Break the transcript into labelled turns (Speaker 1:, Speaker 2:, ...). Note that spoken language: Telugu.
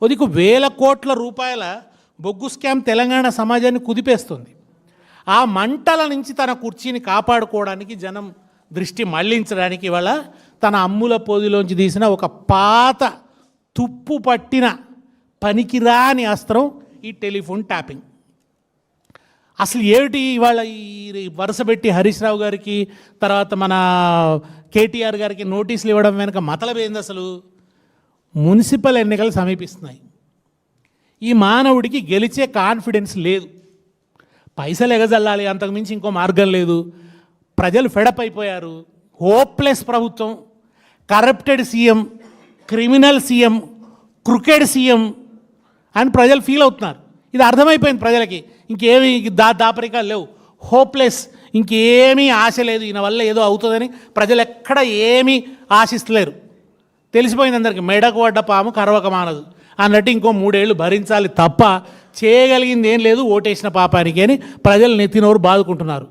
Speaker 1: ఉదికు వేల కోట్ల రూపాయల బొగ్గు స్కామ్ తెలంగాణ సమాజాన్ని కుదిపేస్తుంది. ఆ మంటల నుంచి తన కుర్చీని కాపాడుకోవడానికి జనం దృష్టి మళ్లించడానికి ఇవాళ తన అమ్ముల పొదిలోంచి తీసిన ఒక పాత తుప్పు పట్టిన పనికిరాని అస్త్రం ఈ టెలిఫోన్ ట్యాపింగ్. అసలు ఏమిటి ఇవాళ ఈ వరుస పెట్టి హరీష్ రావు గారికి తర్వాత మన కేటీఆర్ గారికి నోటీసులు ఇవ్వడం వెనుక మతలబ్ ఏంది? అసలు మున్సిపల్ ఎన్నికలు సమీపిస్తున్నాయి. ఈ మానవుడికి గెలిచే కాన్ఫిడెన్స్ లేదు, పైసలు ఎగజల్లాలి, అంతకుమించి ఇంకో మార్గం లేదు. ప్రజలు ఫెడప్ అయిపోయారు. హోప్లెస్ ప్రభుత్వం, కరప్టెడ్ సీఎం, క్రిమినల్ సీఎం, క్రికెడ్ సీఎం అని ప్రజలు ఫీల్ అవుతున్నారు. ఇది అర్థమైపోయింది ప్రజలకి. ఇంకేమీ దాపరికాలు లేవు, హోప్లెస్, ఇంకేమీ ఆశ లేదు, ఈయన వల్ల ఏదో అవుతుందని ప్రజలు ఎక్కడ ఏమీ ఆశిస్తలేరు. తెలిసిపోయింది అందరికీ, మెడకు పడ్డ పాము కరవక మానదు అన్నట్టు ఇంకో 3 ఏళ్ళు భరించాలి తప్ప చేయగలిగింది ఏం లేదు ఓటేసిన పాపానికి అని ప్రజలు నెత్తినోరు బాదుకుంటున్నారు.